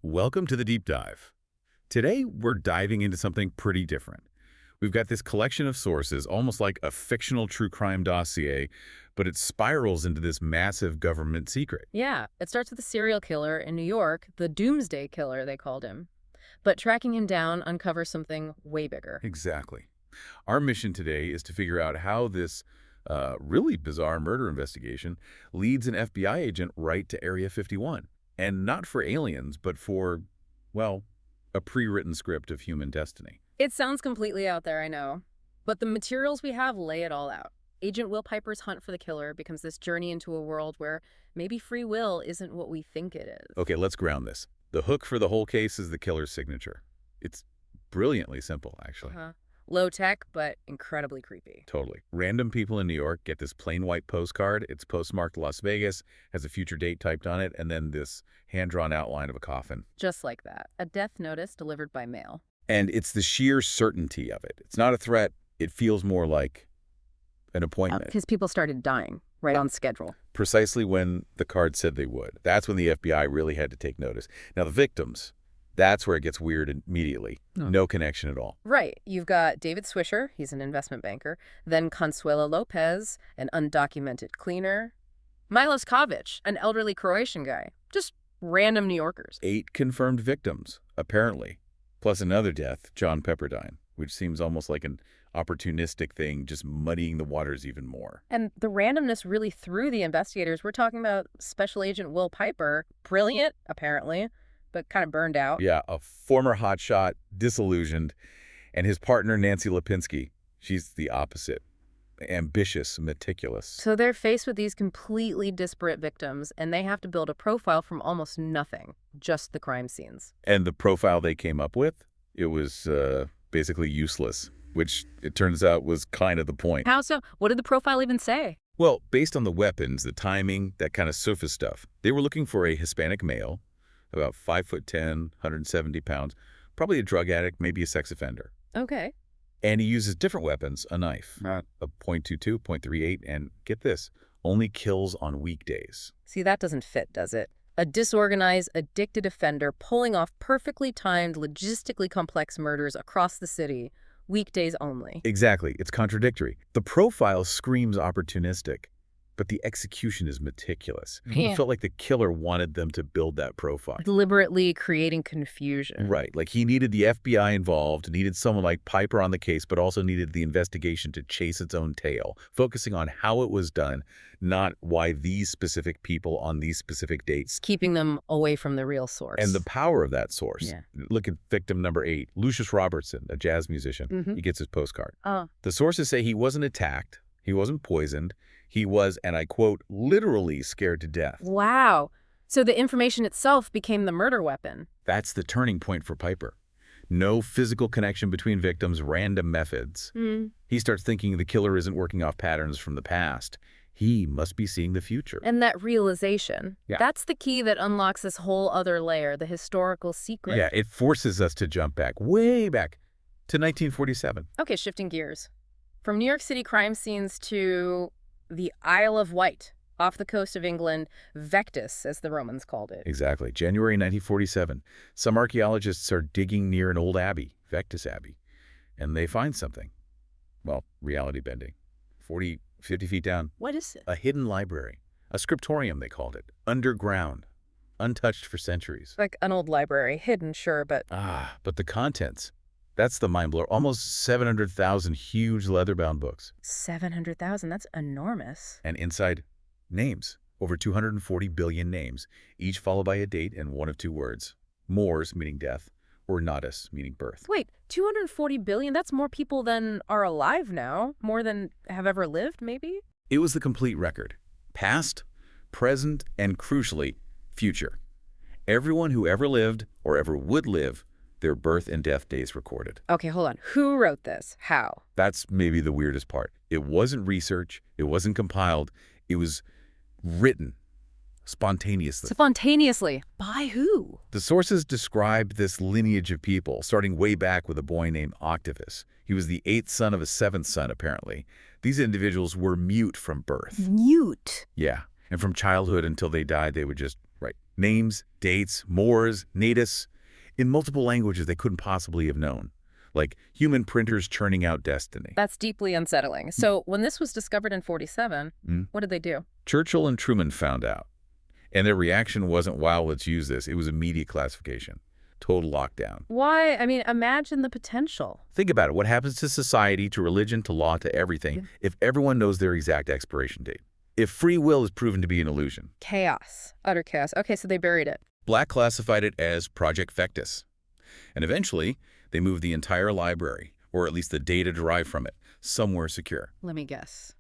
Welcome to the Deep Dive. Today, we're diving into something pretty different. We've got this collection of sources, almost like a fictional true crime dossier, but it spirals into this massive government secret. Yeah, it starts with a serial killer in New York, the Doomsday Killer, they called him. But tracking him down uncovers something way bigger. Exactly. Our mission today is to figure out how this really bizarre murder investigation leads an FBI agent right to Area 51. And not for aliens, but for, well, a pre-written script of human destiny. It sounds completely out there, I know. But the materials we have lay it all out. Agent Will Piper's hunt for the killer becomes this journey into a world where maybe free will isn't what we think it is. Okay, let's ground this. The hook for the whole case is the killer's signature. It's brilliantly simple, actually. Low tech, but incredibly creepy. Totally. Random people in New York get this plain white postcard. It's postmarked Las Vegas, has a future date typed on it, and then this hand-drawn outline of a coffin. Just like that. A death notice delivered by mail. And it's the sheer certainty of it. It's not a threat. It feels more like an appointment. Because people started dying right on schedule. Precisely when the card said they would. That's when the FBI really had to take notice. Now, the victims, that's where it gets weird immediately. No connection at all. Right. You've got David Swisher, he's an investment banker, then Consuelo Lopez, an undocumented cleaner, Milos Kovic, an elderly Croatian guy. Just random New Yorkers. 8 confirmed victims, apparently, plus another death, John Pepperdine, which seems almost like an opportunistic thing, just muddying the waters even more. And the randomness really threw the investigators. We're talking about Special Agent Will Piper, brilliant, apparently, but kind of burned out. Yeah, a former hotshot, disillusioned, and his partner, Nancy Lipinski, she's the opposite. Ambitious, meticulous. So they're faced with these completely disparate victims, and they have to build a profile from almost nothing, just the crime scenes. And the profile they came up with, it was basically useless, which it turns out was kind of the point. How so? What did the profile even say? Well, based on the weapons, the timing, that kind of surface stuff, they were looking for a Hispanic male, about 5'10", 170 pounds, probably a drug addict, maybe a sex offender. Okay. And he uses different weapons, a knife, a .22, .38, and get this, only kills on weekdays. See, that doesn't fit, does it? A disorganized, addicted offender pulling off perfectly timed, logistically complex murders across the city, weekdays only. Exactly. It's contradictory. The profile screams opportunistic, but the execution is meticulous. It felt like the killer wanted them to build that profile. Deliberately creating confusion. Right. Like he needed the FBI involved, needed someone like Piper on the case, but also needed the investigation to chase its own tail, focusing on how it was done, not why these specific people on these specific dates. Keeping them away from the real source. And the power of that source. Yeah. Look at victim number 8, Lucius Robertson, a jazz musician. He gets his postcard. Oh. The sources say he wasn't attacked, he wasn't poisoned, he was, and I quote, literally scared to death. Wow. So the information itself became the murder weapon. That's the turning point for Piper. No physical connection between victims, random methods. He starts thinking the killer isn't working off patterns from the past. He must be seeing the future. And that realization, that's the key that unlocks this whole other layer, the historical secret. Yeah, it forces us to jump back, way back, to 1947. Okay, shifting gears. From New York City crime scenes to the Isle of Wight, off the coast of England, Vectis, as the Romans called it. Exactly. January 1947. Some archaeologists are digging near an old abbey, Vectis Abbey, and they find something. Well, reality bending. 50 feet down. What is it? A hidden library. A scriptorium, they called it. Underground. Untouched for centuries. Like an old library, hidden, sure, but... But the contents. That's the mind blower. Almost 700,000 huge leather-bound books. 700,000, that's enormous. And inside, names. Over 240 billion names, each followed by a date and one of 2 words. Mors, meaning death, or natus, meaning birth. Wait, 240 billion? That's more people than are alive now. More than have ever lived, maybe? It was the complete record. Past, present, and crucially, future. Everyone who ever lived or ever would live, their birth and death days recorded. Okay, hold on. Who wrote this? How? That's maybe the weirdest part. It wasn't research. It wasn't compiled. It was written spontaneously. Spontaneously? By who? The sources describe this lineage of people, starting way back with a boy named Octavius. He was the 8th son of a 7th son, apparently. These individuals were mute from birth. Mute? Yeah. And from childhood until they died, they would just, Names, dates, mores, natus, in multiple languages they couldn't possibly have known, like human printers churning out destiny. That's deeply unsettling. So when this was discovered in 47, Mm. what did they do? Churchill and Truman found out, and their reaction wasn't, wow, let's use this. It was immediate classification, total lockdown. Why? I mean, imagine the potential. Think about it. What happens to society, to religion, to law, to everything if everyone knows their exact expiration date? If free will is proven to be an illusion? Chaos. Utter chaos. Okay, so they buried it. Black classified it as Project Vectis. And eventually, they moved the entire library, or at least the data derived from it, somewhere secure. Let me guess.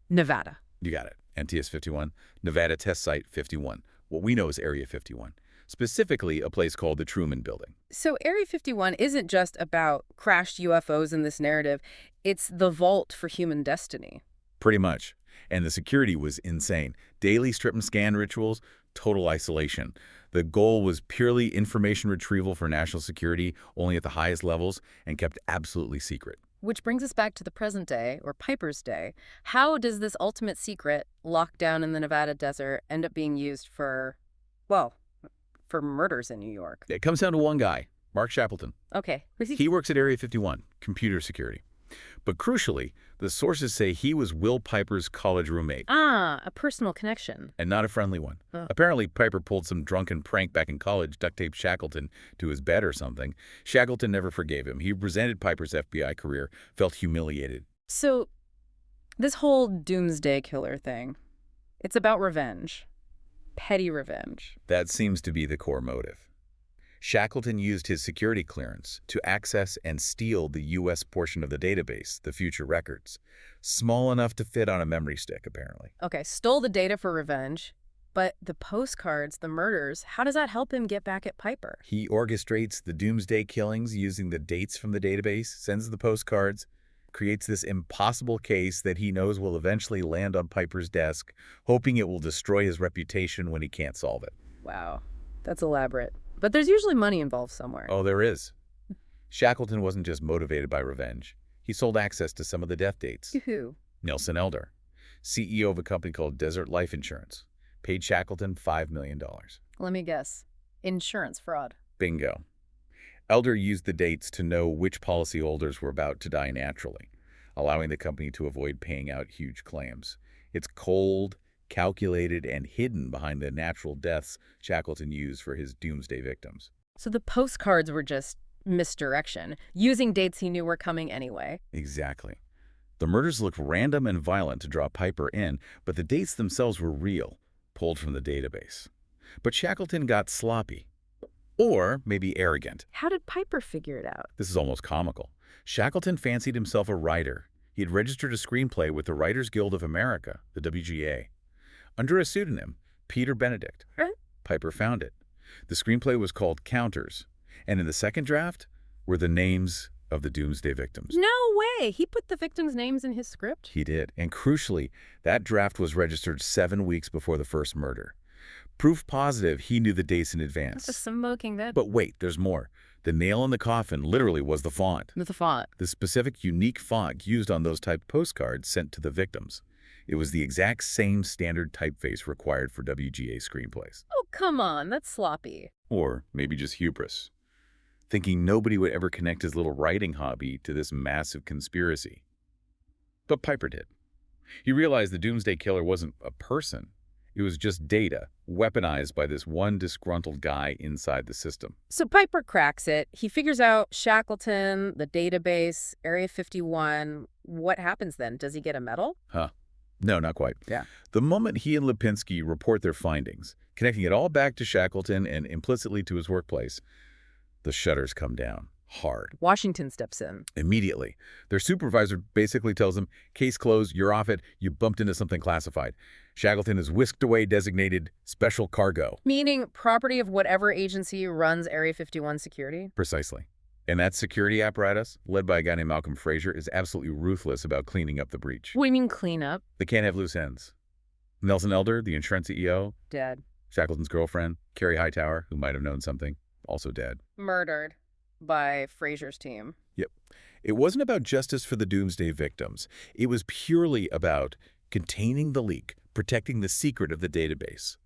Nevada. You got it. NTS 51, Nevada Test Site 51, what we know as Area 51, specifically a place called the Truman Building. So Area 51 isn't just about crashed UFOs in this narrative. It's the vault for human destiny. Pretty much. And the security was insane. Daily strip and scan rituals, total isolation. The goal was purely information retrieval for national security, only at the highest levels, and kept absolutely secret. Which brings us back to the present day, or Piper's day. How does this ultimate secret, locked down in the Nevada desert, end up being used for, well, for murders in New York? It comes down to one guy, Mark Shackleton. Okay. He works at Area 51, computer security. But crucially, the sources say he was Will Piper's college roommate. Ah, a personal connection. And not a friendly one. Oh. Apparently, Piper pulled some drunken prank back in college, duct-taped Shackleton to his bed or something. Shackleton never forgave him. He resented Piper's FBI career, felt humiliated. So, this whole Doomsday Killer thing, it's about revenge. Petty revenge. That seems to be the core motive. Shackleton used his security clearance to access and steal the U.S. portion of the database, the future records. Small enough to fit on a memory stick, apparently. Okay, stole the data for revenge, but the postcards, the murders, how does that help him get back at Piper? He orchestrates the Doomsday killings using the dates from the database, sends the postcards, creates this impossible case that he knows will eventually land on Piper's desk, hoping it will destroy his reputation when he can't solve it. Wow, that's elaborate. But there's usually money involved somewhere. Oh, there is. Shackleton wasn't just motivated by revenge. He sold access to some of the death dates. Who? Nelson Elder, CEO of a company called Desert Life Insurance, paid Shackleton $5 million. Let me guess. Insurance fraud. Bingo. Elder used the dates to know which policyholders were about to die naturally, allowing the company to avoid paying out huge claims. It's cold, calculated, and hidden behind the natural deaths Shackleton used for his doomsday victims. So the postcards were just misdirection, using dates he knew were coming anyway. Exactly. The murders looked random and violent to draw Piper in, but the dates themselves were real, pulled from the database. But Shackleton got sloppy. Or maybe arrogant. How did Piper figure it out? This is almost comical. Shackleton fancied himself a writer. He had registered a screenplay with the Writers Guild of America, the WGA. Under a pseudonym, Peter Benedict. Huh? Piper found it. The screenplay was called Counters, and in the second draft were the names of the doomsday victims. No way! He put the victims' names in his script? He did. And crucially, that draft was registered 7 weeks before the first murder. Proof positive he knew the dates in advance. That's a smoking that. But wait, there's more. The nail in the coffin literally was the font. With the font. The specific unique font used on those typed postcards sent to the victims. It was the exact same standard typeface required for WGA screenplays. Oh, come on. That's sloppy. Or maybe just hubris, thinking nobody would ever connect his little writing hobby to this massive conspiracy. But Piper did. He realized the Doomsday Killer wasn't a person. It was just data, weaponized by this one disgruntled guy inside the system. So Piper cracks it. He figures out Shackleton, the database, Area 51. What happens then? Does he get a medal? No, not quite. Yeah. The moment he and Lipinski report their findings, connecting it all back to Shackleton and implicitly to his workplace, the shutters come down hard. Washington steps in. Immediately. Their supervisor basically tells them, case closed, you're off it, you bumped into something classified. Shackleton is whisked away designated special cargo. Meaning property of whatever agency runs Area 51 security? Precisely. And that security apparatus, led by a guy named Malcolm Fraser, is absolutely ruthless about cleaning up the breach. What do you mean clean up? They can't have loose ends. Nelson Elder, the insurance CEO, Dead. Shackleton's girlfriend, Carrie Hightower, who might have known something, also dead. Murdered by Fraser's team. Yep. It wasn't about justice for the doomsday victims. It was purely about containing the leak, protecting the secret of the database.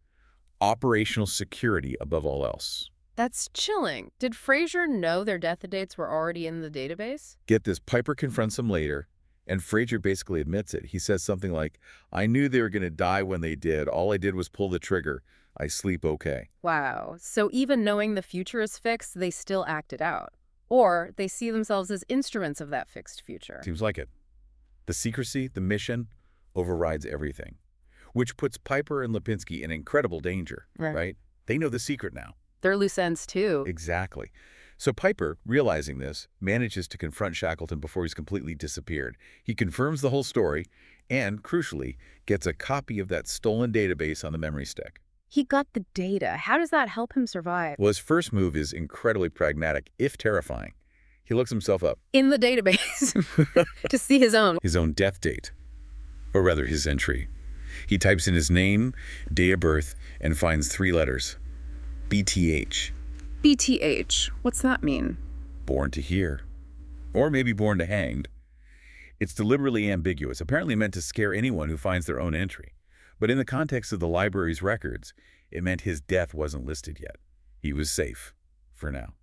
Operational security above all else. That's chilling. Did Fraser know their death dates were already in the database? Get this, Piper confronts him later, and Frazier basically admits it. He says something like, I knew they were going to die when they did. All I did was pull the trigger. I sleep okay. Wow. So even knowing the future is fixed, they still act it out. Or they see themselves as instruments of that fixed future. Seems like it. The secrecy, the mission, overrides everything, which puts Piper and Lipinski in incredible danger, right? They know the secret now. They're loose ends, too. Exactly. So Piper, realizing this, manages to confront Shackleton before he's completely disappeared. He confirms the whole story and, crucially, gets a copy of that stolen database on the memory stick. He got the data. How does that help him survive? Well, his first move is incredibly pragmatic, if terrifying. He looks himself up. In the database. To see his own. His own death date. Or rather, his entry. He types in his name, day of birth, and finds 3 letters. BTH. BTH. What's that mean? Born to hear. Or maybe born to hanged. It's deliberately ambiguous, apparently meant to scare anyone who finds their own entry. But in the context of the library's records, it meant his death wasn't listed yet. He was safe, for now.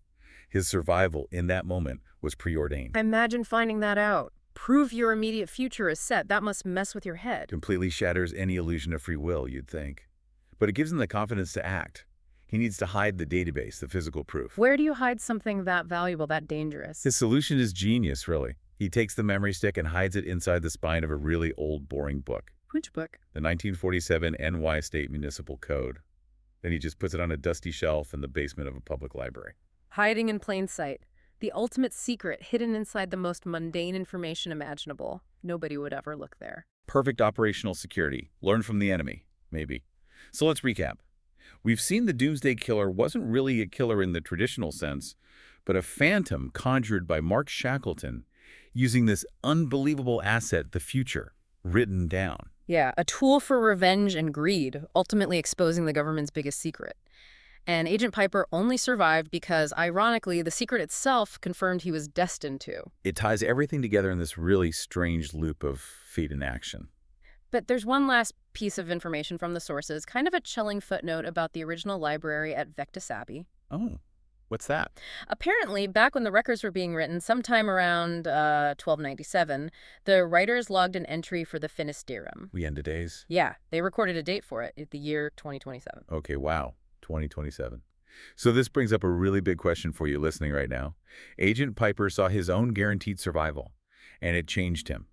His survival in that moment was preordained. Imagine finding that out. Prove your immediate future is set. That must mess with your head. Completely shatters any illusion of free will, you'd think. But it gives him the confidence to act. He needs to hide the database, the physical proof. Where do you hide something that valuable, that dangerous? His solution is genius, really. He takes the memory stick and hides it inside the spine of a really old, boring book. Which book? The 1947 NY State Municipal Code. Then he just puts it on a dusty shelf in the basement of a public library. Hiding in plain sight. The ultimate secret hidden inside the most mundane information imaginable. Nobody would ever look there. Perfect operational security. Learn from the enemy, maybe. So let's recap. We've seen the Doomsday Killer wasn't really a killer in the traditional sense, but a phantom conjured by Mark Shackleton using this unbelievable asset, the future, written down. Yeah, a tool for revenge and greed, ultimately exposing the government's biggest secret. And Agent Piper only survived because, ironically, the secret itself confirmed he was destined to. It ties everything together in this really strange loop of fate and action. But there's one last piece of information from the sources, kind of a chilling footnote about the original library at Vectis Abbey. Oh, what's that? Apparently, back when the records were being written, sometime around 1297, the writers logged an entry for the Finisterrum. We end of days? Yeah, they recorded a date for it, the year 2027. Okay, wow. 2027. So this brings up a really big question for you listening right now. Agent Piper saw his own guaranteed survival, and it changed him.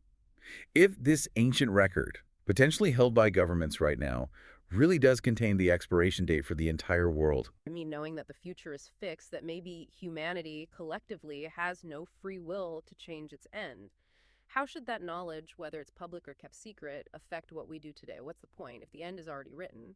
If this ancient record, potentially held by governments right now, really does contain the expiration date for the entire world. I mean, knowing that the future is fixed, that maybe humanity collectively has no free will to change its end. How should that knowledge, whether it's public or kept secret, affect what we do today? What's the point if the end is already written?